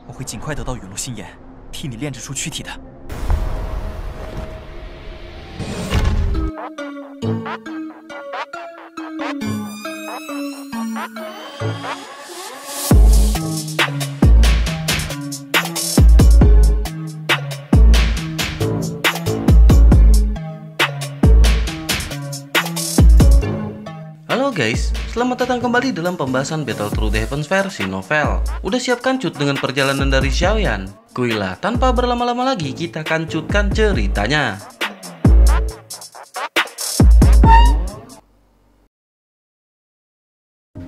我会尽快得到陨落心炎，替你炼制出躯体的。Halo guys, selamat datang kembali dalam pembahasan Battle Through the Heavens versi novel. Udah siapkan cut dengan perjalanan dari Xiaoyan? Kuilah, tanpa berlama-lama lagi kita akan cutkan ceritanya.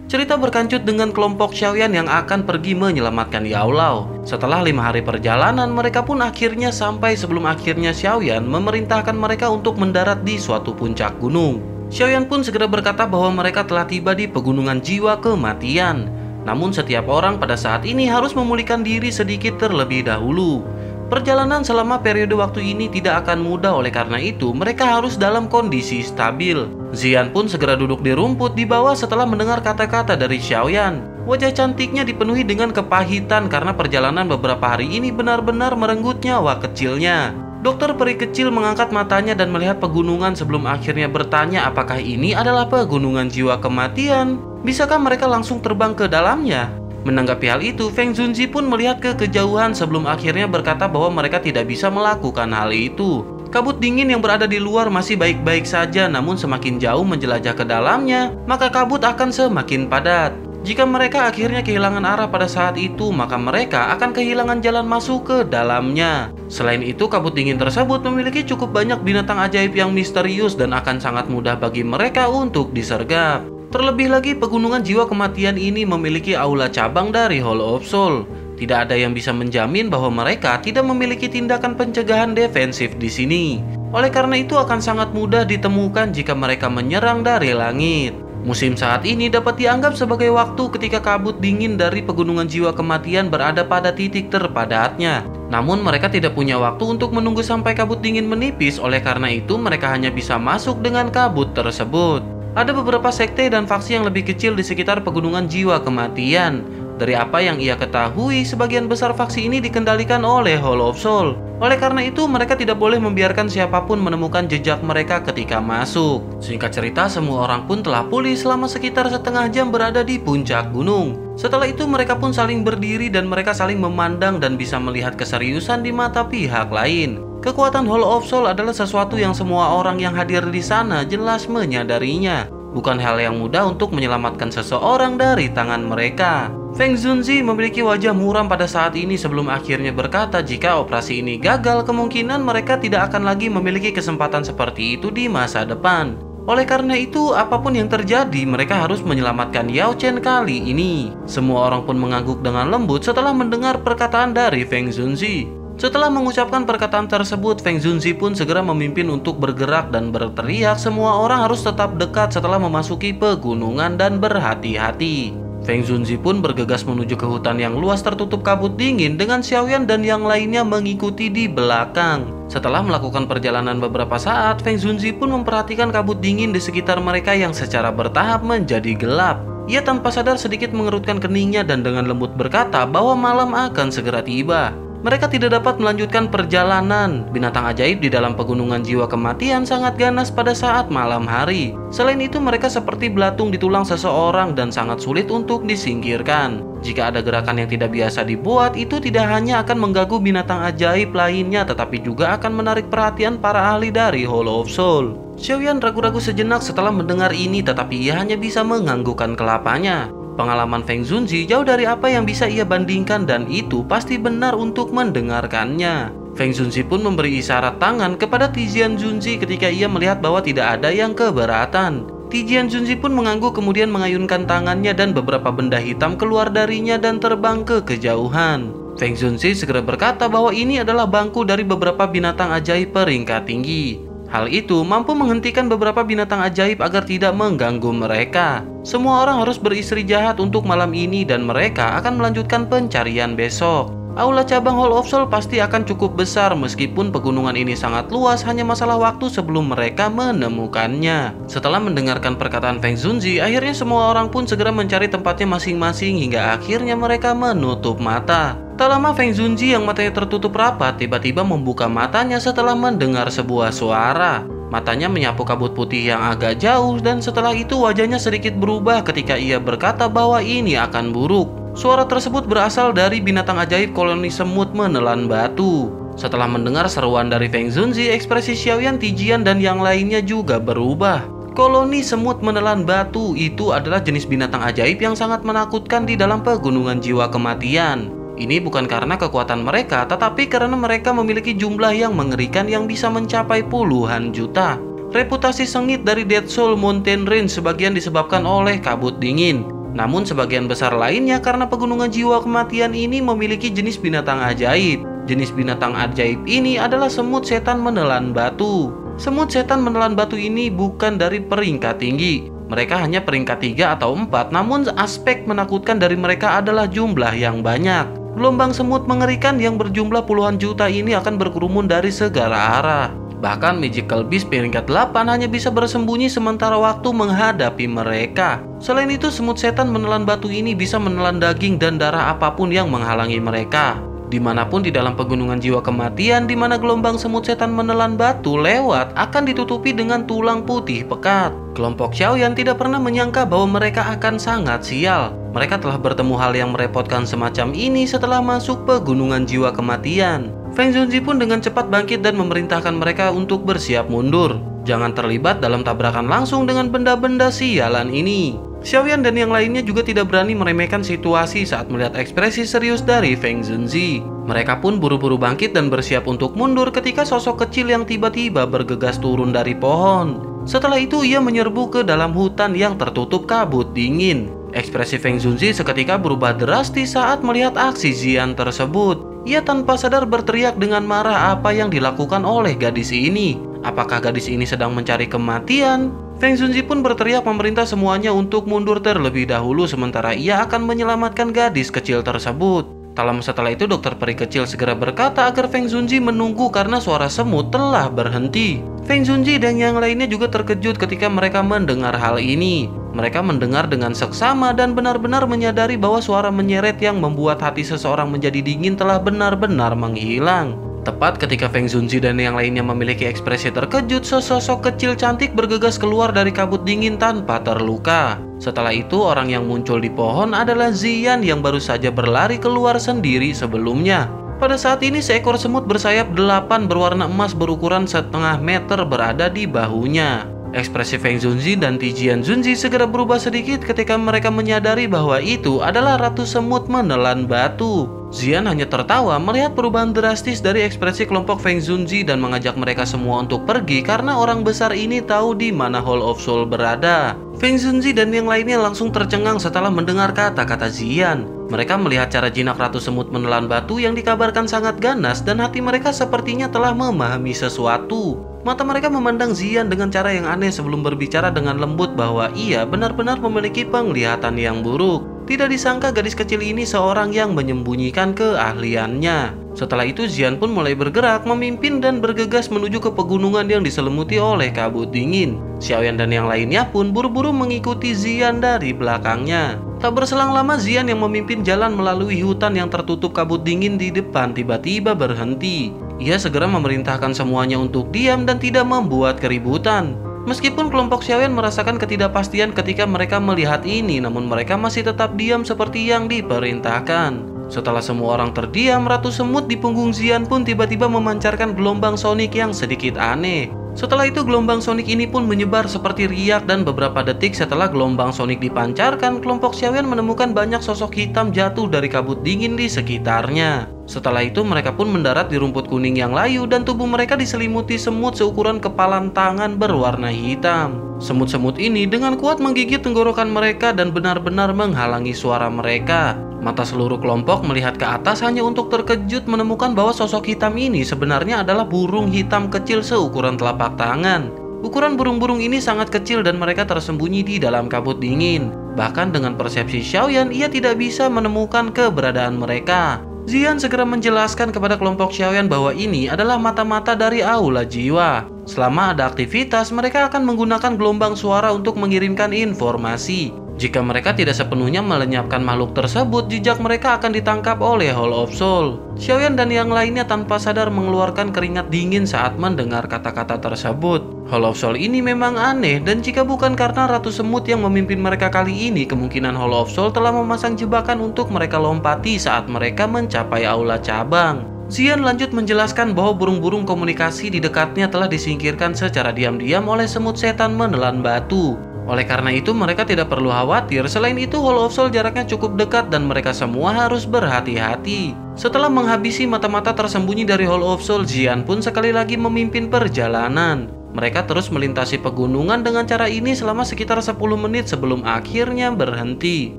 Cerita berkancut dengan kelompok Xiaoyan yang akan pergi menyelamatkan Yao Lao. Setelah 5 hari perjalanan, mereka pun akhirnya sampai sebelum akhirnya Xiaoyan memerintahkan mereka untuk mendarat di suatu puncak gunung. Xiaoyan pun segera berkata bahwa mereka telah tiba di pegunungan jiwa kematian. Namun setiap orang pada saat ini harus memulihkan diri sedikit terlebih dahulu. Perjalanan selama periode waktu ini tidak akan mudah, oleh karena itu mereka harus dalam kondisi stabil. Xian pun segera duduk di rumput di bawah setelah mendengar kata-kata dari Xiaoyan. Wajah cantiknya dipenuhi dengan kepahitan karena perjalanan beberapa hari ini benar-benar merenggut nyawa kecilnya. Dokter peri kecil mengangkat matanya dan melihat pegunungan sebelum akhirnya bertanya apakah ini adalah pegunungan jiwa kematian. Bisakah mereka langsung terbang ke dalamnya? Menanggapi hal itu, Feng Zunzi pun melihat ke kejauhan sebelum akhirnya berkata bahwa mereka tidak bisa melakukan hal itu. Kabut dingin yang berada di luar masih baik-baik saja, namun semakin jauh menjelajah ke dalamnya, maka kabut akan semakin padat. Jika mereka akhirnya kehilangan arah pada saat itu, maka mereka akan kehilangan jalan masuk ke dalamnya. Selain itu, kabut dingin tersebut memiliki cukup banyak binatang ajaib yang misterius dan akan sangat mudah bagi mereka untuk disergap. Terlebih lagi, pegunungan jiwa kematian ini memiliki aula cabang dari Hall of Soul. Tidak ada yang bisa menjamin bahwa mereka tidak memiliki tindakan pencegahan defensif di sini. Oleh karena itu akan sangat mudah ditemukan jika mereka menyerang dari langit. Musim saat ini dapat dianggap sebagai waktu ketika kabut dingin dari pegunungan jiwa kematian berada pada titik terpadatnya. Namun mereka tidak punya waktu untuk menunggu sampai kabut dingin menipis, oleh karena itu mereka hanya bisa masuk dengan kabut tersebut. Ada beberapa sekte dan faksi yang lebih kecil di sekitar pegunungan jiwa kematian. Dari apa yang ia ketahui, sebagian besar faksi ini dikendalikan oleh Hall of Soul. Oleh karena itu, mereka tidak boleh membiarkan siapapun menemukan jejak mereka ketika masuk. Singkat cerita, semua orang pun telah pulih selama sekitar setengah jam berada di puncak gunung. Setelah itu, mereka pun saling berdiri dan mereka saling memandang dan bisa melihat keseriusan di mata pihak lain. Kekuatan Hall of Soul adalah sesuatu yang semua orang yang hadir di sana jelas menyadarinya. Bukan hal yang mudah untuk menyelamatkan seseorang dari tangan mereka. Feng Zunzi memiliki wajah muram pada saat ini sebelum akhirnya berkata jika operasi ini gagal, kemungkinan mereka tidak akan lagi memiliki kesempatan seperti itu di masa depan. Oleh karena itu, apapun yang terjadi, mereka harus menyelamatkan Yao Chen kali ini. Semua orang pun mengangguk dengan lembut setelah mendengar perkataan dari Feng Zunzi. Setelah mengucapkan perkataan tersebut, Feng Zunzi pun segera memimpin untuk bergerak dan berteriak semua orang harus tetap dekat setelah memasuki pegunungan dan berhati-hati. Feng Zunzi pun bergegas menuju ke hutan yang luas tertutup kabut dingin dengan Xiaoyan dan yang lainnya mengikuti di belakang. Setelah melakukan perjalanan beberapa saat, Feng Zunzi pun memperhatikan kabut dingin di sekitar mereka yang secara bertahap menjadi gelap. Ia tanpa sadar sedikit mengerutkan keningnya dan dengan lembut berkata bahwa malam akan segera tiba. Mereka tidak dapat melanjutkan perjalanan. Binatang ajaib di dalam pegunungan jiwa kematian sangat ganas pada saat malam hari. Selain itu, mereka seperti belatung di tulang seseorang dan sangat sulit untuk disingkirkan. Jika ada gerakan yang tidak biasa dibuat, itu tidak hanya akan mengganggu binatang ajaib lainnya, tetapi juga akan menarik perhatian para ahli dari Hall of Soul. Xiaoyan ragu-ragu sejenak setelah mendengar ini, tetapi ia hanya bisa menganggukkan kelapanya. Pengalaman Feng Zunzi jauh dari apa yang bisa ia bandingkan dan itu pasti benar untuk mendengarkannya. Feng Zunzi pun memberi isyarat tangan kepada Tizian Zunzi ketika ia melihat bahwa tidak ada yang keberatan. Tizian Zunzi pun mengangguk kemudian mengayunkan tangannya dan beberapa benda hitam keluar darinya dan terbang ke kejauhan. Feng Zunzi segera berkata bahwa ini adalah bangku dari beberapa binatang ajaib peringkat tinggi. Hal itu mampu menghentikan beberapa binatang ajaib agar tidak mengganggu mereka. Semua orang harus beristri jahat untuk malam ini dan mereka akan melanjutkan pencarian besok. Aula cabang Hall of Soul pasti akan cukup besar meskipun pegunungan ini sangat luas, hanya masalah waktu sebelum mereka menemukannya. Setelah mendengarkan perkataan Feng Zunzi, akhirnya semua orang pun segera mencari tempatnya masing-masing hingga akhirnya mereka menutup mata. Tak lama Feng Zunji yang matanya tertutup rapat tiba-tiba membuka matanya setelah mendengar sebuah suara. Matanya menyapu kabut putih yang agak jauh dan setelah itu wajahnya sedikit berubah ketika ia berkata bahwa ini akan buruk. Suara tersebut berasal dari binatang ajaib koloni semut menelan batu. Setelah mendengar seruan dari Feng Zunji, ekspresi Xiaoyan, Tijian dan yang lainnya juga berubah. Koloni semut menelan batu itu adalah jenis binatang ajaib yang sangat menakutkan di dalam pegunungan jiwa kematian. Ini bukan karena kekuatan mereka, tetapi karena mereka memiliki jumlah yang mengerikan yang bisa mencapai puluhan juta. Reputasi sengit dari Dead Soul Mountain Range sebagian disebabkan oleh kabut dingin. Namun sebagian besar lainnya karena pegunungan jiwa kematian ini memiliki jenis binatang ajaib. Jenis binatang ajaib ini adalah semut setan menelan batu. Semut setan menelan batu ini bukan dari peringkat tinggi. Mereka hanya peringkat 3 atau 4, namun aspek menakutkan dari mereka adalah jumlah yang banyak. Gelombang semut mengerikan yang berjumlah puluhan juta ini akan berkerumun dari segala arah. Bahkan Magical Beast peringkat 8 hanya bisa bersembunyi sementara waktu menghadapi mereka. Selain itu, semut setan menelan batu ini bisa menelan daging dan darah apapun yang menghalangi mereka. Dimanapun di dalam pegunungan jiwa kematian di mana gelombang semut setan menelan batu lewat akan ditutupi dengan tulang putih pekat. Kelompok Xiaoyan tidak pernah menyangka bahwa mereka akan sangat sial. Mereka telah bertemu hal yang merepotkan semacam ini setelah masuk pegunungan jiwa kematian. Feng Zunji pun dengan cepat bangkit dan memerintahkan mereka untuk bersiap mundur. Jangan terlibat dalam tabrakan langsung dengan benda-benda sialan ini. Xiaoyan dan yang lainnya juga tidak berani meremehkan situasi saat melihat ekspresi serius dari Feng Zunji. Mereka pun buru-buru bangkit dan bersiap untuk mundur ketika sosok kecil yang tiba-tiba bergegas turun dari pohon. Setelah itu ia menyerbu ke dalam hutan yang tertutup kabut dingin. Ekspresi Feng Zunji seketika berubah drastis saat melihat aksi Zian tersebut. Ia tanpa sadar berteriak dengan marah apa yang dilakukan oleh gadis ini. Apakah gadis ini sedang mencari kematian? Feng Zunji pun berteriak memerintah semuanya untuk mundur terlebih dahulu sementara ia akan menyelamatkan gadis kecil tersebut. Tak lama setelah itu dokter peri kecil segera berkata agar Feng Zunji menunggu karena suara semut telah berhenti. Feng Zunji dan yang lainnya juga terkejut ketika mereka mendengar hal ini. Mereka mendengar dengan seksama dan benar-benar menyadari bahwa suara menyeret yang membuat hati seseorang menjadi dingin telah benar-benar menghilang. Tepat ketika Feng Zunji dan yang lainnya memiliki ekspresi terkejut, sesosok kecil cantik bergegas keluar dari kabut dingin tanpa terluka. Setelah itu, orang yang muncul di pohon adalah Zian yang baru saja berlari keluar sendiri sebelumnya. Pada saat ini, seekor semut bersayap 8 berwarna emas berukuran setengah meter berada di bahunya. Ekspresi Feng Zunji dan Tijian Zunji segera berubah sedikit ketika mereka menyadari bahwa itu adalah Ratu Semut menelan batu. Zian hanya tertawa melihat perubahan drastis dari ekspresi kelompok Feng Zunji dan mengajak mereka semua untuk pergi karena orang besar ini tahu di mana Hall of Soul berada. Feng Zunji dan yang lainnya langsung tercengang setelah mendengar kata-kata Zian. Mereka melihat cara jinak Ratu Semut menelan batu yang dikabarkan sangat ganas dan hati mereka sepertinya telah memahami sesuatu. Mata mereka memandang Zian dengan cara yang aneh sebelum berbicara dengan lembut bahwa ia benar-benar memiliki penglihatan yang buruk. Tidak disangka gadis kecil ini seorang yang menyembunyikan keahliannya. Setelah itu Zian pun mulai bergerak, memimpin dan bergegas menuju ke pegunungan yang diselimuti oleh kabut dingin. Xiaoyan dan yang lainnya pun buru-buru mengikuti Zian dari belakangnya. Tak berselang lama Zian yang memimpin jalan melalui hutan yang tertutup kabut dingin di depan tiba-tiba berhenti. Ia segera memerintahkan semuanya untuk diam dan tidak membuat keributan. Meskipun kelompok Xiaoyan merasakan ketidakpastian ketika mereka melihat ini, namun mereka masih tetap diam seperti yang diperintahkan. Setelah semua orang terdiam, Ratu Semut di punggung Zian pun tiba-tiba memancarkan gelombang sonik yang sedikit aneh. Setelah itu gelombang sonik ini pun menyebar seperti riak dan beberapa detik setelah gelombang sonik dipancarkan, kelompok Xiaoyan menemukan banyak sosok hitam jatuh dari kabut dingin di sekitarnya. Setelah itu mereka pun mendarat di rumput kuning yang layu dan tubuh mereka diselimuti semut seukuran kepalan tangan berwarna hitam. Semut-semut ini dengan kuat menggigit tenggorokan mereka dan benar-benar menghalangi suara mereka. Mata seluruh kelompok melihat ke atas hanya untuk terkejut menemukan bahwa sosok hitam ini sebenarnya adalah burung hitam kecil seukuran telapak tangan. Ukuran burung-burung ini sangat kecil dan mereka tersembunyi di dalam kabut dingin. Bahkan dengan persepsi Xiaoyan, ia tidak bisa menemukan keberadaan mereka. Zian segera menjelaskan kepada kelompok Xiaoyan bahwa ini adalah mata-mata dari aula jiwa. Selama ada aktivitas, mereka akan menggunakan gelombang suara untuk mengirimkan informasi. Jika mereka tidak sepenuhnya melenyapkan makhluk tersebut, jejak mereka akan ditangkap oleh Hall of Soul. Xiaoyan dan yang lainnya tanpa sadar mengeluarkan keringat dingin saat mendengar kata-kata tersebut. Hall of Soul ini memang aneh, dan jika bukan karena Ratu Semut yang memimpin mereka kali ini, kemungkinan Hall of Soul telah memasang jebakan untuk mereka lompati saat mereka mencapai aula cabang. Xian lanjut menjelaskan bahwa burung-burung komunikasi di dekatnya telah disingkirkan secara diam-diam oleh semut setan menelan batu. Oleh karena itu mereka tidak perlu khawatir. Selain itu Hall of Soul jaraknya cukup dekat dan mereka semua harus berhati-hati. Setelah menghabisi mata-mata tersembunyi dari Hall of Soul, Xian pun sekali lagi memimpin perjalanan. Mereka terus melintasi pegunungan dengan cara ini selama sekitar 10 menit sebelum akhirnya berhenti.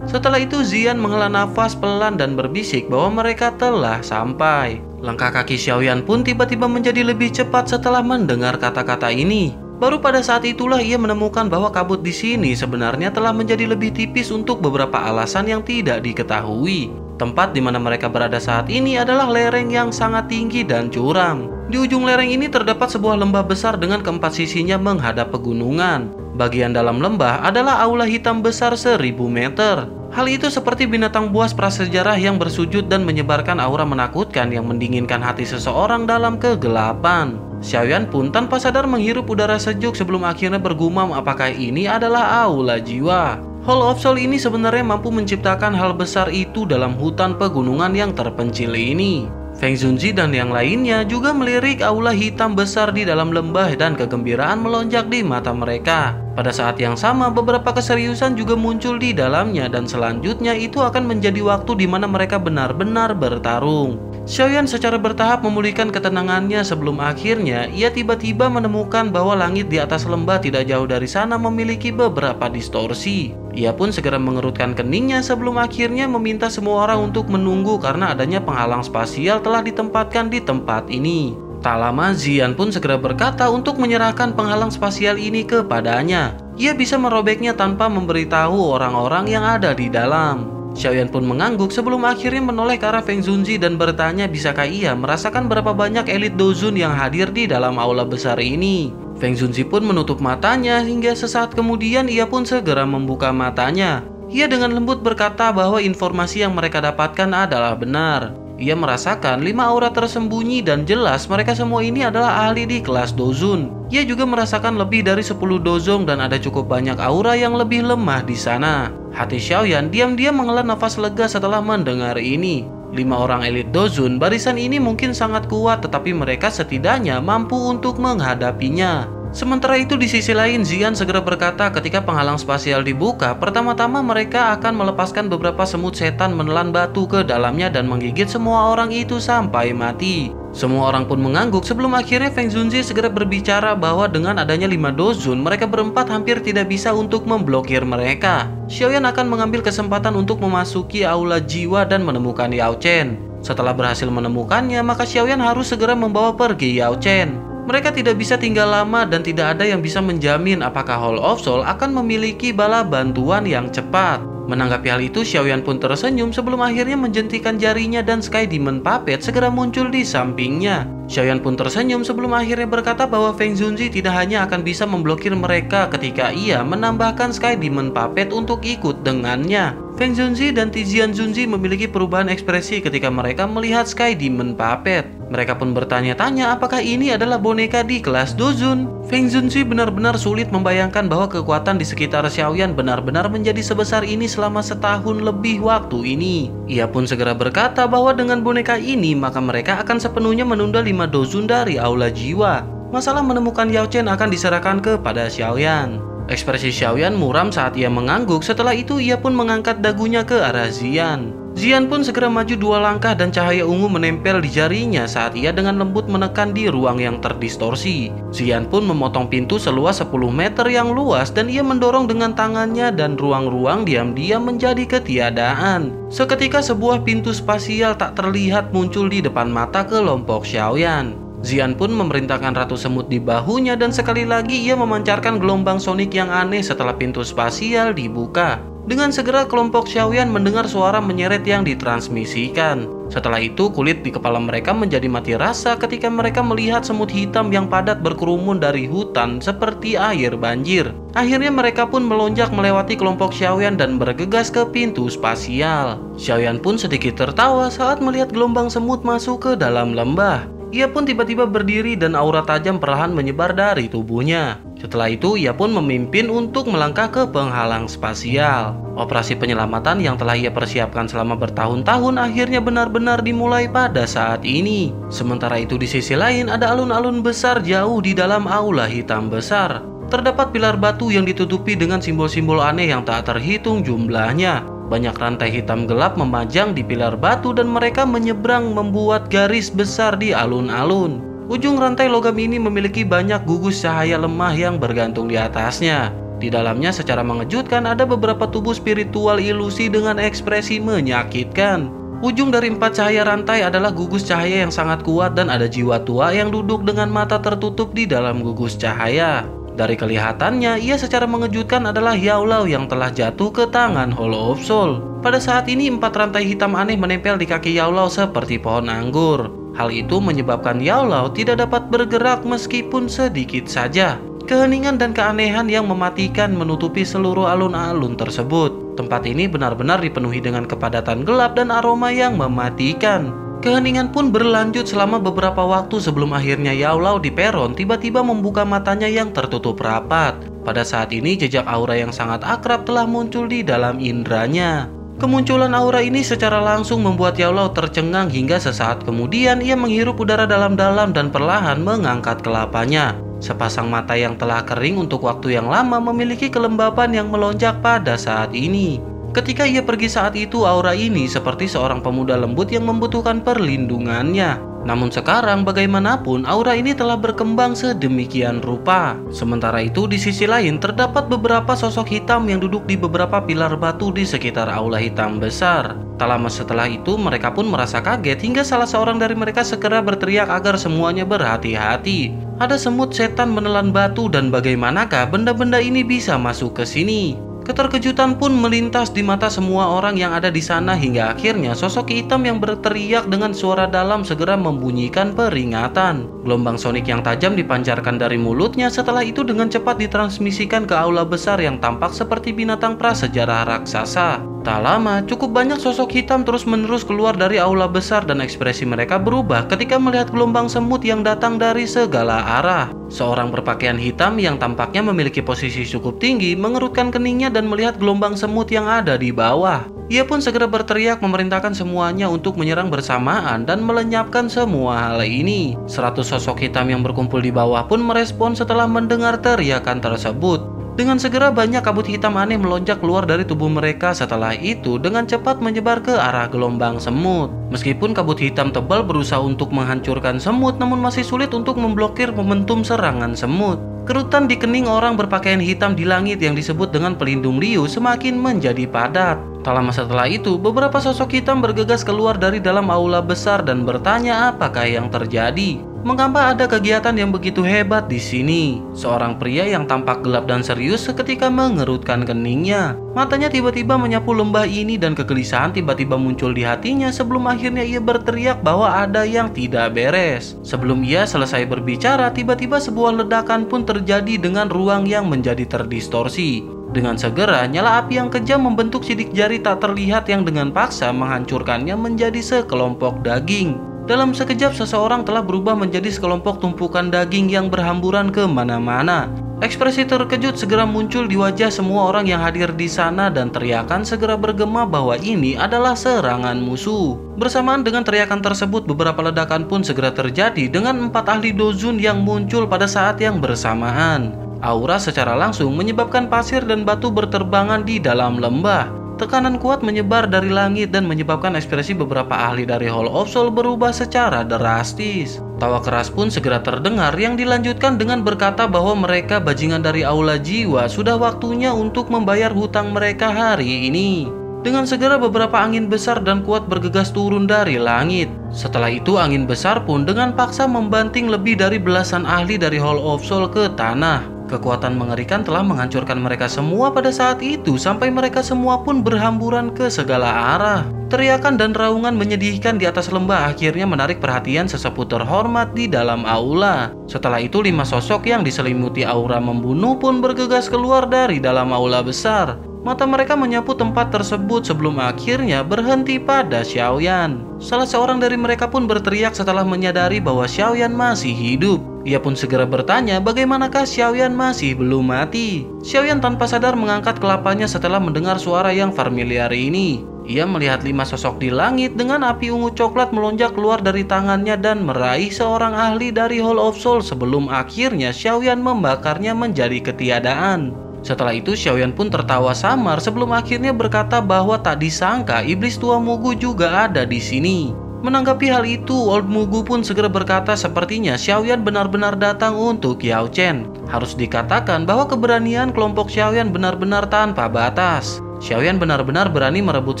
Setelah itu Xian menghela nafas pelan dan berbisik bahwa mereka telah sampai. Langkah kaki Xiaoyan pun tiba-tiba menjadi lebih cepat setelah mendengar kata-kata ini. Baru pada saat itulah ia menemukan bahwa kabut di sini sebenarnya telah menjadi lebih tipis untuk beberapa alasan yang tidak diketahui. Tempat di mana mereka berada saat ini adalah lereng yang sangat tinggi dan curam. Di ujung lereng ini terdapat sebuah lembah besar dengan keempat sisinya menghadap pegunungan. Bagian dalam lembah adalah aula hitam besar 1000 meter. Hal itu seperti binatang buas prasejarah yang bersujud dan menyebarkan aura menakutkan yang mendinginkan hati seseorang dalam kegelapan. Xiaoyan pun tanpa sadar menghirup udara sejuk sebelum akhirnya bergumam apakah ini adalah aula jiwa. Hall of Soul ini sebenarnya mampu menciptakan hal besar itu dalam hutan pegunungan yang terpencil ini. Feng Zunzi dan yang lainnya juga melirik aula hitam besar di dalam lembah dan kegembiraan melonjak di mata mereka. Pada saat yang sama, beberapa keseriusan juga muncul di dalamnya dan selanjutnya itu akan menjadi waktu di mana mereka benar-benar bertarung. Xiaoyan secara bertahap memulihkan ketenangannya sebelum akhirnya ia tiba-tiba menemukan bahwa langit di atas lembah tidak jauh dari sana memiliki beberapa distorsi. Ia pun segera mengerutkan keningnya sebelum akhirnya meminta semua orang untuk menunggu karena adanya penghalang spasial telah ditempatkan di tempat ini. Tak lama Xian pun segera berkata untuk menyerahkan penghalang spasial ini kepadanya. Ia bisa merobeknya tanpa memberitahu orang-orang yang ada di dalam. Xiaoyan pun mengangguk sebelum akhirnya menoleh ke arah Feng Zunzi dan bertanya bisakah ia merasakan berapa banyak elit Dozun yang hadir di dalam aula besar ini. Feng Zunzi pun menutup matanya hingga sesaat kemudian ia pun segera membuka matanya. Ia dengan lembut berkata bahwa informasi yang mereka dapatkan adalah benar. Ia merasakan 5 aura tersembunyi dan jelas mereka semua ini adalah ahli di kelas Dozun. Ia juga merasakan lebih dari 10 dozong dan ada cukup banyak aura yang lebih lemah di sana. Hati Xiaoyan diam-diam menghela nafas lega setelah mendengar ini. 5 orang elit Dozun, barisan ini mungkin sangat kuat tetapi mereka setidaknya mampu untuk menghadapinya. Sementara itu di sisi lain Xian segera berkata ketika penghalang spasial dibuka, pertama-tama mereka akan melepaskan beberapa semut setan menelan batu ke dalamnya dan menggigit semua orang itu sampai mati. Semua orang pun mengangguk sebelum akhirnya Feng Zunzi segera berbicara bahwa dengan adanya 5 Dozun mereka berempat hampir tidak bisa untuk memblokir mereka. Xiaoyan akan mengambil kesempatan untuk memasuki aula jiwa dan menemukan Yao Chen. Setelah berhasil menemukannya maka Xiaoyan harus segera membawa pergi Yao Chen. Mereka tidak bisa tinggal lama dan tidak ada yang bisa menjamin apakah Hall of Soul akan memiliki bala bantuan yang cepat. Menanggapi hal itu, Xiaoyan pun tersenyum sebelum akhirnya menjentikan jarinya dan Sky Demon Puppet segera muncul di sampingnya. Xiaoyan pun tersenyum sebelum akhirnya berkata bahwa Feng Zunzi tidak hanya akan bisa memblokir mereka ketika ia menambahkan Sky Demon Puppet untuk ikut dengannya. Feng Zunzi dan Tizian Zunzi memiliki perubahan ekspresi ketika mereka melihat Sky Demon Puppet. Mereka pun bertanya-tanya apakah ini adalah boneka di kelas Dozun. Feng Zunzi benar-benar sulit membayangkan bahwa kekuatan di sekitar Xiaoyan benar-benar menjadi sebesar ini selama setahun lebih waktu ini. Ia pun segera berkata bahwa dengan boneka ini maka mereka akan sepenuhnya menunda 5 Dozun dari aula jiwa. Masalah menemukan Yao Chen akan diserahkan kepada Xiaoyan. Ekspresi Xiaoyan muram saat ia mengangguk. Setelah itu ia pun mengangkat dagunya ke arah Xian. Xian pun segera maju 2 langkah dan cahaya ungu menempel di jarinya saat ia dengan lembut menekan di ruang yang terdistorsi. Xian pun memotong pintu seluas 10 meter yang luas dan ia mendorong dengan tangannya dan ruang-ruang diam-diam menjadi ketiadaan. Seketika sebuah pintu spasial tak terlihat muncul di depan mata kelompok Xiaoyan. Xian pun memerintahkan Ratu Semut di bahunya dan sekali lagi ia memancarkan gelombang sonik yang aneh setelah pintu spasial dibuka. Dengan segera kelompok Xiaoyan mendengar suara menyeret yang ditransmisikan. Setelah itu kulit di kepala mereka menjadi mati rasa ketika mereka melihat semut hitam yang padat berkerumun dari hutan seperti air banjir. Akhirnya mereka pun melonjak melewati kelompok Xiaoyan dan bergegas ke pintu spasial. Xiaoyan pun sedikit tertawa saat melihat gelombang semut masuk ke dalam lembah. Ia pun tiba-tiba berdiri dan aura tajam perlahan menyebar dari tubuhnya. Setelah itu, ia pun memimpin untuk melangkah ke penghalang spasial. Operasi penyelamatan yang telah ia persiapkan selama bertahun-tahun akhirnya benar-benar dimulai pada saat ini. Sementara itu di sisi lain ada alun-alun besar jauh di dalam aula hitam besar. Terdapat pilar batu yang ditutupi dengan simbol-simbol aneh yang tak terhitung jumlahnya. Banyak rantai hitam gelap memajang di pilar batu dan mereka menyeberang membuat garis besar di alun-alun. Ujung rantai logam ini memiliki banyak gugus cahaya lemah yang bergantung di atasnya. Di dalamnya secara mengejutkan ada beberapa tubuh spiritual ilusi dengan ekspresi menyakitkan. Ujung dari 4 cahaya rantai adalah gugus cahaya yang sangat kuat dan ada jiwa tua yang duduk dengan mata tertutup di dalam gugus cahaya. Dari kelihatannya, ia secara mengejutkan adalah Yao Lao yang telah jatuh ke tangan Hollow of Soul. Pada saat ini, 4 rantai hitam aneh menempel di kaki Yao Lao seperti pohon anggur. Hal itu menyebabkan Yao Lao tidak dapat bergerak meskipun sedikit saja. Keheningan dan keanehan yang mematikan menutupi seluruh alun-alun tersebut. Tempat ini benar-benar dipenuhi dengan kepadatan gelap dan aroma yang mematikan. Keheningan pun berlanjut selama beberapa waktu sebelum akhirnya Yao Lao di peron tiba-tiba membuka matanya yang tertutup rapat. Pada saat ini jejak aura yang sangat akrab telah muncul di dalam indranya. Kemunculan aura ini secara langsung membuat Yao Lao tercengang hingga sesaat kemudian ia menghirup udara dalam-dalam dan perlahan mengangkat kelapanya. Sepasang mata yang telah kering untuk waktu yang lama memiliki kelembapan yang melonjak pada saat ini. Ketika ia pergi saat itu, aura ini seperti seorang pemuda lembut yang membutuhkan perlindungannya. Namun sekarang bagaimanapun aura ini telah berkembang sedemikian rupa. Sementara itu di sisi lain terdapat beberapa sosok hitam yang duduk di beberapa pilar batu di sekitar aula hitam besar. Tak lama setelah itu mereka pun merasa kaget hingga salah seorang dari mereka segera berteriak agar semuanya berhati-hati. Ada semut setan menelan batu dan bagaimanakah benda-benda ini bisa masuk ke sini? Keterkejutan pun melintas di mata semua orang yang ada di sana hingga akhirnya sosok hitam yang berteriak dengan suara dalam segera membunyikan peringatan. Gelombang sonik yang tajam dipancarkan dari mulutnya, setelah itu dengan cepat ditransmisikan ke aula besar yang tampak seperti binatang prasejarah raksasa. Tak lama, cukup banyak sosok hitam terus-menerus keluar dari aula besar dan ekspresi mereka berubah ketika melihat gelombang semut yang datang dari segala arah. Seorang berpakaian hitam yang tampaknya memiliki posisi cukup tinggi mengerutkan keningnya dan melihat gelombang semut yang ada di bawah. Ia pun segera berteriak memerintahkan semuanya untuk menyerang bersamaan dan melenyapkan semua hal ini. 100 sosok hitam yang berkumpul di bawah pun merespon setelah mendengar teriakan tersebut. Dengan segera banyak kabut hitam aneh melonjak keluar dari tubuh mereka, setelah itu dengan cepat menyebar ke arah gelombang semut. Meskipun kabut hitam tebal berusaha untuk menghancurkan semut, namun masih sulit untuk memblokir momentum serangan semut. Kerutan di kening orang berpakaian hitam di langit yang disebut dengan pelindung Liu semakin menjadi padat. Tak lama setelah itu, beberapa sosok hitam bergegas keluar dari dalam aula besar dan bertanya apakah yang terjadi. Mengapa ada kegiatan yang begitu hebat di sini? Seorang pria yang tampak gelap dan serius seketika mengerutkan keningnya. Matanya tiba-tiba menyapu lembah ini dan kegelisahan tiba-tiba muncul di hatinya sebelum akhirnya ia berteriak bahwa ada yang tidak beres. Sebelum ia selesai berbicara, tiba-tiba sebuah ledakan pun terjadi dengan ruang yang menjadi terdistorsi. Dengan segera, nyala api yang kejam membentuk sidik jari tak terlihat yang dengan paksa menghancurkannya menjadi sekelompok daging. Dalam sekejap, seseorang telah berubah menjadi sekelompok tumpukan daging yang berhamburan kemana-mana. Ekspresi terkejut segera muncul di wajah semua orang yang hadir di sana dan teriakan segera bergema bahwa ini adalah serangan musuh. Bersamaan dengan teriakan tersebut, beberapa ledakan pun segera terjadi dengan 4 ahli dozun yang muncul pada saat yang bersamaan. Aura secara langsung menyebabkan pasir dan batu berterbangan di dalam lembah. Tekanan kuat menyebar dari langit dan menyebabkan ekspresi beberapa ahli dari Hall of Soul berubah secara drastis. Tawa keras pun segera terdengar yang dilanjutkan dengan berkata bahwa mereka bajingan dari aula jiwa sudah waktunya untuk membayar hutang mereka hari ini. Dengan segera beberapa angin besar dan kuat bergegas turun dari langit. Setelah itu angin besar pun dengan paksa membanting lebih dari belasan ahli dari Hall of Soul ke tanah. Kekuatan mengerikan telah menghancurkan mereka semua pada saat itu sampai mereka semua pun berhamburan ke segala arah. Teriakan dan raungan menyedihkan di atas lembah akhirnya menarik perhatian sesepuh terhormat di dalam aula. Setelah itu 5 sosok yang diselimuti aura membunuh pun bergegas keluar dari dalam aula besar. Mata mereka menyapu tempat tersebut sebelum akhirnya berhenti pada Xiaoyan. Salah seorang dari mereka pun berteriak setelah menyadari bahwa Xiaoyan masih hidup. Ia pun segera bertanya bagaimanakah Xiaoyan masih belum mati. Xiaoyan tanpa sadar mengangkat kelapanya setelah mendengar suara yang familiar ini. Ia melihat 5 sosok di langit dengan api ungu coklat melonjak keluar dari tangannya dan meraih seorang ahli dari Hall of Soul sebelum akhirnya Xiaoyan membakarnya menjadi ketiadaan. Setelah itu Xiaoyan pun tertawa samar sebelum akhirnya berkata bahwa tak disangka iblis tua Mugu juga ada di sini. Menanggapi hal itu, Old Mugu pun segera berkata sepertinya Xiaoyan benar-benar datang untuk Yao Chen. Harus dikatakan bahwa keberanian kelompok Xiaoyan benar-benar tanpa batas. Xiaoyan benar-benar berani merebut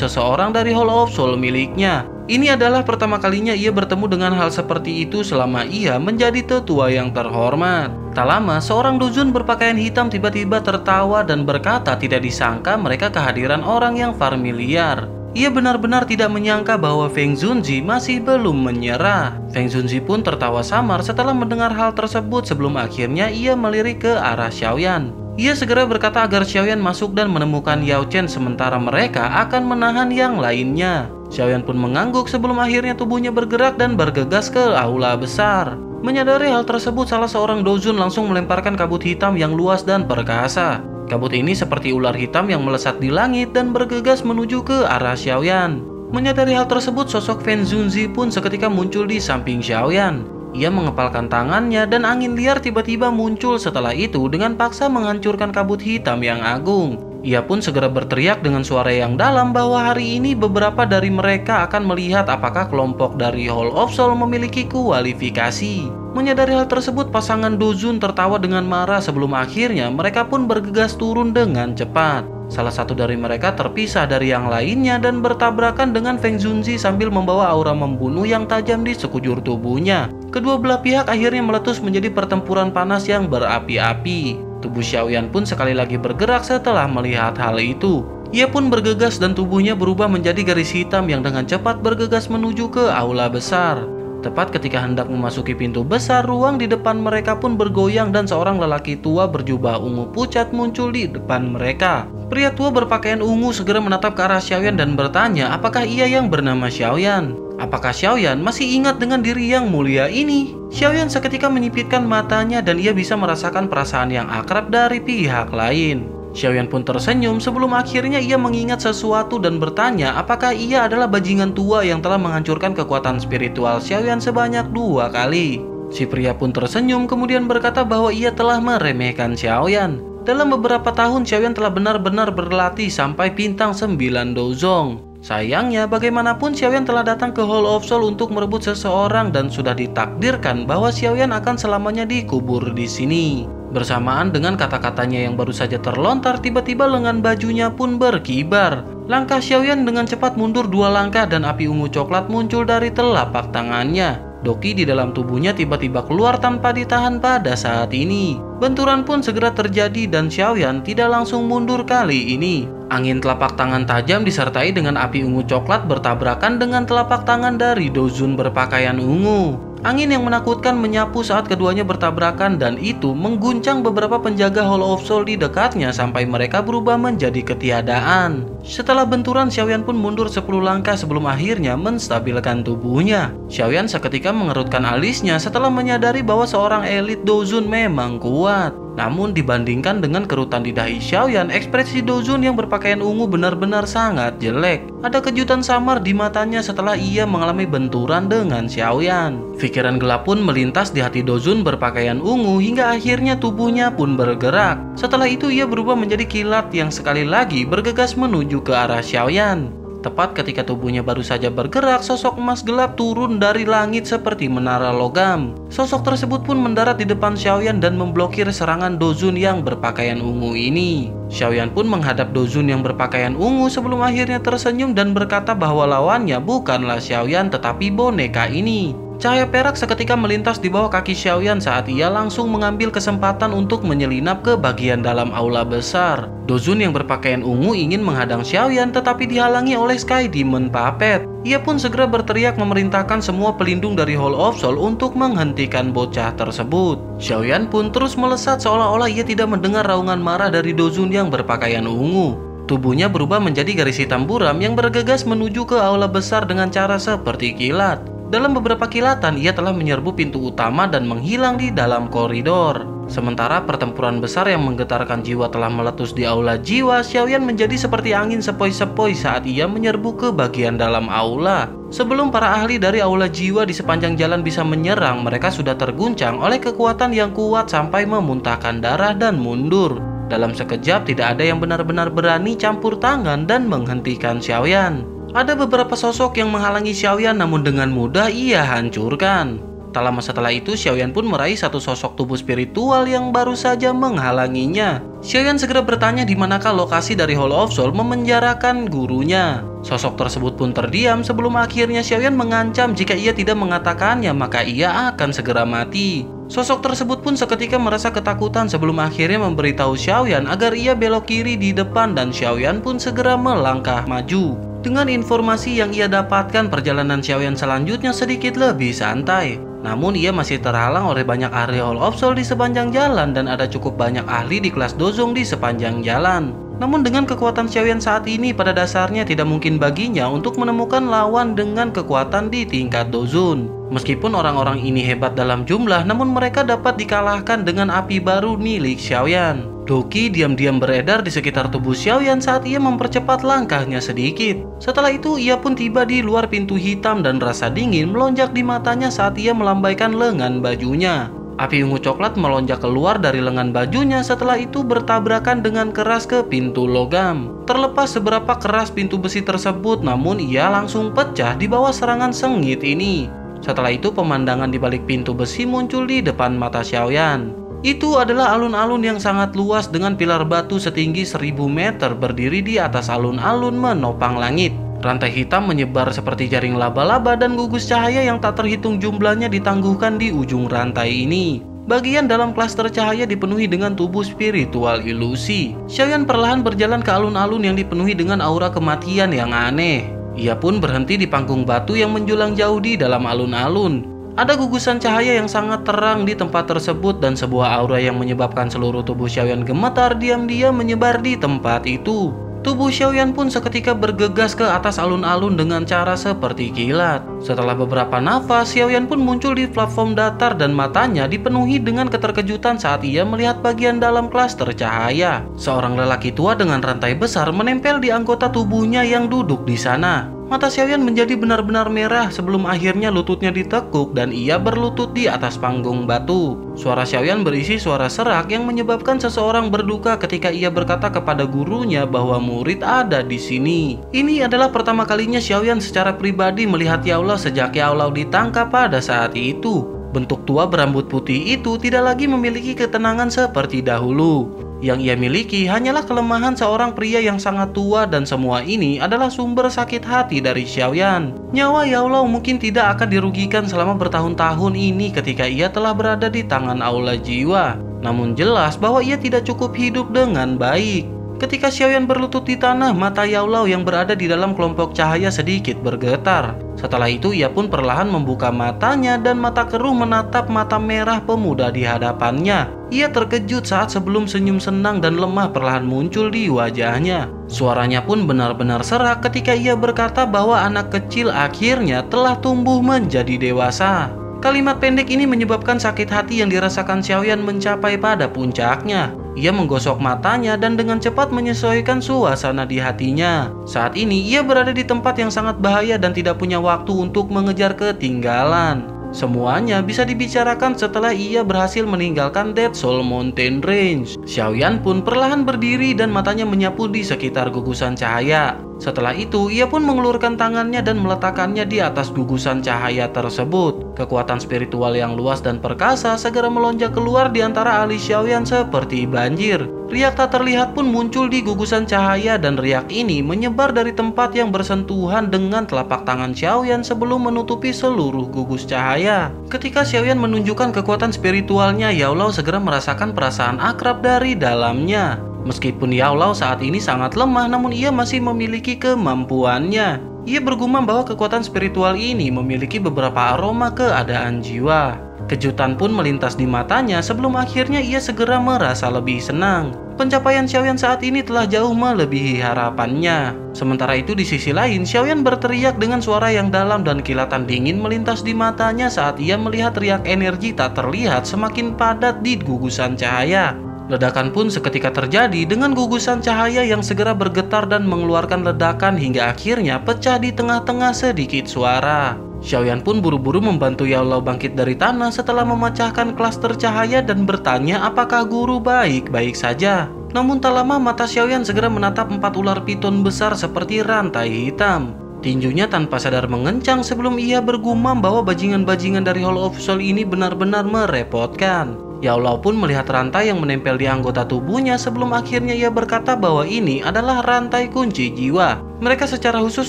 seseorang dari Hall of Soul miliknya. Ini adalah pertama kalinya ia bertemu dengan hal seperti itu selama ia menjadi tetua yang terhormat. Tak lama, seorang duzun berpakaian hitam tiba-tiba tertawa dan berkata tidak disangka mereka kehadiran orang yang familiar. Ia benar-benar tidak menyangka bahwa Feng Zunzi masih belum menyerah. Feng Zunzi pun tertawa samar setelah mendengar hal tersebut sebelum akhirnya ia melirik ke arah Xiaoyan. Ia segera berkata agar Xiaoyan masuk dan menemukan Yao Chen sementara mereka akan menahan yang lainnya. Xiaoyan pun mengangguk sebelum akhirnya tubuhnya bergerak dan bergegas ke aula besar. Menyadari hal tersebut, salah seorang dozun langsung melemparkan kabut hitam yang luas dan perkasa. Kabut ini seperti ular hitam yang melesat di langit dan bergegas menuju ke arah Xiaoyan. Menyadari hal tersebut, sosok Feng Zunzi pun seketika muncul di samping Xiaoyan. Ia mengepalkan tangannya dan angin liar tiba-tiba muncul setelah itu dengan paksa menghancurkan kabut hitam yang agung. Ia pun segera berteriak dengan suara yang dalam bahwa hari ini beberapa dari mereka akan melihat apakah kelompok dari Hall of Soul memiliki kualifikasi. Menyadari hal tersebut, pasangan dozun tertawa dengan marah sebelum akhirnya mereka pun bergegas turun dengan cepat. Salah satu dari mereka terpisah dari yang lainnya dan bertabrakan dengan Feng Zunzi sambil membawa aura membunuh yang tajam di sekujur tubuhnya. Kedua belah pihak akhirnya meletus menjadi pertempuran panas yang berapi-api. Tubuh Xiaoyan pun sekali lagi bergerak setelah melihat hal itu. Ia pun bergegas dan tubuhnya berubah menjadi garis hitam yang dengan cepat bergegas menuju ke aula besar. Tepat ketika hendak memasuki pintu besar, ruang di depan mereka pun bergoyang dan seorang lelaki tua berjubah ungu pucat muncul di depan mereka. Pria tua berpakaian ungu segera menatap ke arah Xiaoyan dan bertanya apakah ia yang bernama Xiaoyan. Apakah Xiaoyan masih ingat dengan diri yang mulia ini? Xiaoyan seketika menyipitkan matanya dan ia bisa merasakan perasaan yang akrab dari pihak lain. Xiaoyan pun tersenyum sebelum akhirnya ia mengingat sesuatu dan bertanya apakah ia adalah bajingan tua yang telah menghancurkan kekuatan spiritual Xiaoyan sebanyak 2 kali. Si pria pun tersenyum kemudian berkata bahwa ia telah meremehkan Xiaoyan. Dalam beberapa tahun Xiaoyan telah benar-benar berlatih sampai bintang 9 dozong. Sayangnya bagaimanapun Xiaoyan telah datang ke Hall of Soul untuk merebut seseorang dan sudah ditakdirkan bahwa Xiaoyan akan selamanya dikubur di sini. Bersamaan dengan kata-katanya yang baru saja terlontar, tiba-tiba lengan bajunya pun berkibar. Langkah Xiaoyan dengan cepat mundur 2 langkah dan api ungu coklat muncul dari telapak tangannya. Doki di dalam tubuhnya tiba-tiba keluar tanpa ditahan pada saat ini. Benturan pun segera terjadi dan Xiaoyan tidak langsung mundur kali ini. Angin telapak tangan tajam disertai dengan api ungu coklat bertabrakan dengan telapak tangan dari dozun berpakaian ungu. Angin yang menakutkan menyapu saat keduanya bertabrakan dan itu mengguncang beberapa penjaga Hall of Soul di dekatnya sampai mereka berubah menjadi ketiadaan. Setelah benturan, Xiaoyan pun mundur 10 langkah sebelum akhirnya menstabilkan tubuhnya. Xiaoyan seketika mengerutkan alisnya setelah menyadari bahwa seorang elit dozun memang kuat. Namun dibandingkan dengan kerutan di dahi Xiaoyan, ekspresi dozun yang berpakaian ungu benar-benar sangat jelek. Ada kejutan samar di matanya setelah ia mengalami benturan dengan Xiaoyan. Pikiran gelap pun melintas di hati dozun berpakaian ungu hingga akhirnya tubuhnya pun bergerak. Setelah itu ia berubah menjadi kilat yang sekali lagi bergegas menuju ke arah Xiaoyan. Tepat ketika tubuhnya baru saja bergerak, sosok emas gelap turun dari langit seperti menara logam. Sosok tersebut pun mendarat di depan Xiaoyan dan memblokir serangan dozun yang berpakaian ungu ini. Xiaoyan pun menghadap dozun yang berpakaian ungu sebelum akhirnya tersenyum dan berkata bahwa lawannya bukanlah Xiaoyan tetapi boneka ini. Cahaya perak seketika melintas di bawah kaki Xiaoyan saat ia langsung mengambil kesempatan untuk menyelinap ke bagian dalam aula besar. Dozun yang berpakaian ungu ingin menghadang Xiaoyan tetapi dihalangi oleh Sky Demon Puppet. Ia pun segera berteriak memerintahkan semua pelindung dari Hall of Soul untuk menghentikan bocah tersebut. Xiaoyan pun terus melesat seolah-olah ia tidak mendengar raungan marah dari Dozun yang berpakaian ungu. Tubuhnya berubah menjadi garis hitam buram yang bergegas menuju ke aula besar dengan cara seperti kilat. Dalam beberapa kilatan, ia telah menyerbu pintu utama dan menghilang di dalam koridor. Sementara pertempuran besar yang menggetarkan jiwa telah meletus di aula jiwa, Xiaoyan menjadi seperti angin sepoi-sepoi saat ia menyerbu ke bagian dalam aula. Sebelum para ahli dari aula jiwa di sepanjang jalan bisa menyerang, mereka sudah terguncang oleh kekuatan yang kuat sampai memuntahkan darah dan mundur. Dalam sekejap, tidak ada yang benar-benar berani campur tangan dan menghentikan Xiaoyan. Ada beberapa sosok yang menghalangi Xiaoyan namun dengan mudah ia hancurkan. Tak lama setelah itu, Xiaoyan pun meraih satu sosok tubuh spiritual yang baru saja menghalanginya. Xiaoyan segera bertanya di manakah lokasi dari Hall of Soul memenjarakan gurunya. Sosok tersebut pun terdiam sebelum akhirnya Xiaoyan mengancam jika ia tidak mengatakannya maka ia akan segera mati. Sosok tersebut pun seketika merasa ketakutan sebelum akhirnya memberitahu Xiaoyan agar ia belok kiri di depan dan Xiaoyan pun segera melangkah maju. Dengan informasi yang ia dapatkan, perjalanan Xiaoyan selanjutnya sedikit lebih santai. Namun ia masih terhalang oleh banyak ahli Hall of Soul di sepanjang jalan dan ada cukup banyak ahli di kelas Dozong di sepanjang jalan. Namun dengan kekuatan Xiaoyan saat ini pada dasarnya tidak mungkin baginya untuk menemukan lawan dengan kekuatan di tingkat Dozun. Meskipun orang-orang ini hebat dalam jumlah, namun mereka dapat dikalahkan dengan api baru milik Xiaoyan. Doki diam-diam beredar di sekitar tubuh Xiaoyan saat ia mempercepat langkahnya sedikit. Setelah itu ia pun tiba di luar pintu hitam dan rasa dingin melonjak di matanya saat ia melambaikan lengan bajunya. Api ungu coklat melonjak keluar dari lengan bajunya, setelah itu bertabrakan dengan keras ke pintu logam. Terlepas seberapa keras pintu besi tersebut, namun ia langsung pecah di bawah serangan sengit ini. Setelah itu pemandangan di balik pintu besi muncul di depan mata Xiaoyan. Itu adalah alun-alun yang sangat luas dengan pilar batu setinggi 1000 meter berdiri di atas alun-alun menopang langit. Rantai hitam menyebar seperti jaring laba-laba dan gugus cahaya yang tak terhitung jumlahnya ditangguhkan di ujung rantai ini. Bagian dalam klaster cahaya dipenuhi dengan tubuh spiritual ilusi. Xiaoyan perlahan berjalan ke alun-alun yang dipenuhi dengan aura kematian yang aneh. Ia pun berhenti di panggung batu yang menjulang jauh di dalam alun-alun. Ada gugusan cahaya yang sangat terang di tempat tersebut dan sebuah aura yang menyebabkan seluruh tubuh Xiaoyan gemetar diam-diam menyebar di tempat itu. Tubuh Xiaoyan pun seketika bergegas ke atas alun-alun dengan cara seperti kilat. Setelah beberapa nafas, Xiaoyan pun muncul di platform datar dan matanya dipenuhi dengan keterkejutan saat ia melihat bagian dalam klaster cahaya. Seorang lelaki tua dengan rantai besar menempel di anggota tubuhnya yang duduk di sana. Mata Xiaoyan menjadi benar-benar merah sebelum akhirnya lututnya ditekuk dan ia berlutut di atas panggung batu. Suara Xiaoyan berisi suara serak yang menyebabkan seseorang berduka ketika ia berkata kepada gurunya bahwa murid ada di sini. Ini adalah pertama kalinya Xiaoyan secara pribadi melihat Yao Lao sejak Yao Lao ditangkap pada saat itu. Bentuk tua berambut putih itu tidak lagi memiliki ketenangan seperti dahulu. Yang ia miliki hanyalah kelemahan seorang pria yang sangat tua dan semua ini adalah sumber sakit hati dari Xiaoyan. Nyawa Yao Lao mungkin tidak akan dirugikan selama bertahun-tahun ini ketika ia telah berada di tangan aula jiwa. Namun jelas bahwa ia tidak cukup hidup dengan baik. Ketika Xiaoyan berlutut di tanah, mata Yao Lao yang berada di dalam kelompok cahaya sedikit bergetar. Setelah itu ia pun perlahan membuka matanya dan mata keruh menatap mata merah pemuda di hadapannya. Ia terkejut saat sebelum senyum senang dan lemah perlahan muncul di wajahnya. Suaranya pun benar-benar serak ketika ia berkata bahwa anak kecil akhirnya telah tumbuh menjadi dewasa. Kalimat pendek ini menyebabkan sakit hati yang dirasakan Xiaoyan mencapai pada puncaknya. Ia menggosok matanya dan dengan cepat menyesuaikan suasana di hatinya. Saat ini ia berada di tempat yang sangat bahaya dan tidak punya waktu untuk mengejar ketinggalan. Semuanya bisa dibicarakan setelah ia berhasil meninggalkan Dead Soul Mountain Range. Xiaoyan pun perlahan berdiri dan matanya menyapu di sekitar gugusan cahaya. Setelah itu, ia pun mengelurkan tangannya dan meletakkannya di atas gugusan cahaya tersebut. Kekuatan spiritual yang luas dan perkasa segera melonjak keluar di antara alis Xiaoyan seperti banjir. Riak tak terlihat pun muncul di gugusan cahaya dan riak ini menyebar dari tempat yang bersentuhan dengan telapak tangan Xiaoyan sebelum menutupi seluruh gugus cahaya. Ketika Xiaoyan menunjukkan kekuatan spiritualnya, Yao Lao segera merasakan perasaan akrab dari dalamnya. Meskipun Yao Lao saat ini sangat lemah, namun ia masih memiliki kemampuannya. Ia bergumam bahwa kekuatan spiritual ini memiliki beberapa aroma keadaan jiwa. Kejutan pun melintas di matanya sebelum akhirnya ia segera merasa lebih senang. Pencapaian Xiaoyan saat ini telah jauh melebihi harapannya. Sementara itu di sisi lain, Xiaoyan berteriak dengan suara yang dalam dan kilatan dingin melintas di matanya saat ia melihat riak energi tak terlihat semakin padat di gugusan cahaya. Ledakan pun seketika terjadi dengan gugusan cahaya yang segera bergetar dan mengeluarkan ledakan hingga akhirnya pecah di tengah-tengah sedikit suara. Xiaoyan pun buru-buru membantu Yao Lao bangkit dari tanah setelah memecahkan klaster cahaya dan bertanya apakah guru baik-baik saja. Namun tak lama mata Xiaoyan segera menatap 4 ular piton besar seperti rantai hitam. Tinjunya tanpa sadar mengencang sebelum ia bergumam bahwa bajingan-bajingan dari Hall of Soul ini benar-benar merepotkan. Yao Lao pun melihat rantai yang menempel di anggota tubuhnya sebelum akhirnya ia berkata bahwa ini adalah rantai kunci jiwa. Mereka secara khusus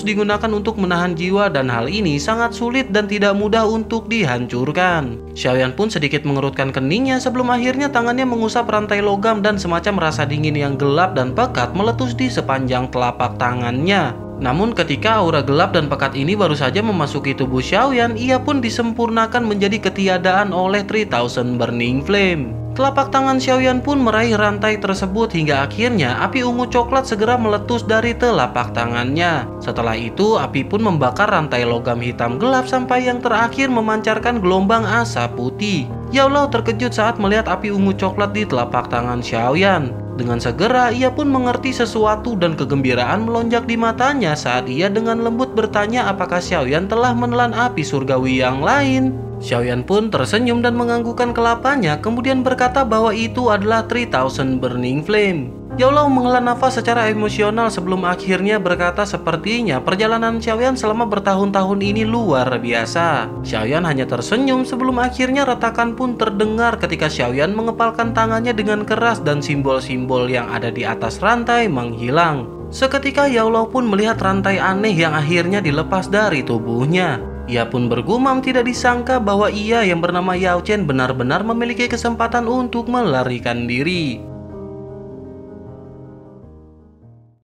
digunakan untuk menahan jiwa dan hal ini sangat sulit dan tidak mudah untuk dihancurkan. Xiaoyan pun sedikit mengerutkan keningnya sebelum akhirnya tangannya mengusap rantai logam dan semacam rasa dingin yang gelap dan pekat meletus di sepanjang telapak tangannya. Namun ketika aura gelap dan pekat ini baru saja memasuki tubuh Xiaoyan, ia pun disempurnakan menjadi ketiadaan oleh 3000 Burning Flame. Telapak tangan Xiaoyan pun meraih rantai tersebut hingga akhirnya api ungu coklat segera meletus dari telapak tangannya. Setelah itu, api pun membakar rantai logam hitam gelap sampai yang terakhir memancarkan gelombang asap putih. Yao Lao terkejut saat melihat api ungu coklat di telapak tangan Xiaoyan. Dengan segera ia pun mengerti sesuatu dan kegembiraan melonjak di matanya saat ia dengan lembut bertanya apakah Xiaoyan telah menelan api surgawi yang lain. Xiaoyan pun tersenyum dan menganggukkan kelapanya kemudian berkata bahwa itu adalah 3000 Burning Flame. Yao Lao menghela nafas secara emosional sebelum akhirnya berkata sepertinya perjalanan Xiaoyan selama bertahun-tahun ini luar biasa. Xiaoyan hanya tersenyum sebelum akhirnya retakan pun terdengar ketika Xiaoyan mengepalkan tangannya dengan keras dan simbol-simbol yang ada di atas rantai menghilang. Seketika Yao Lao pun melihat rantai aneh yang akhirnya dilepas dari tubuhnya. Ia pun bergumam tidak disangka bahwa ia yang bernama Yao Chen benar-benar memiliki kesempatan untuk melarikan diri.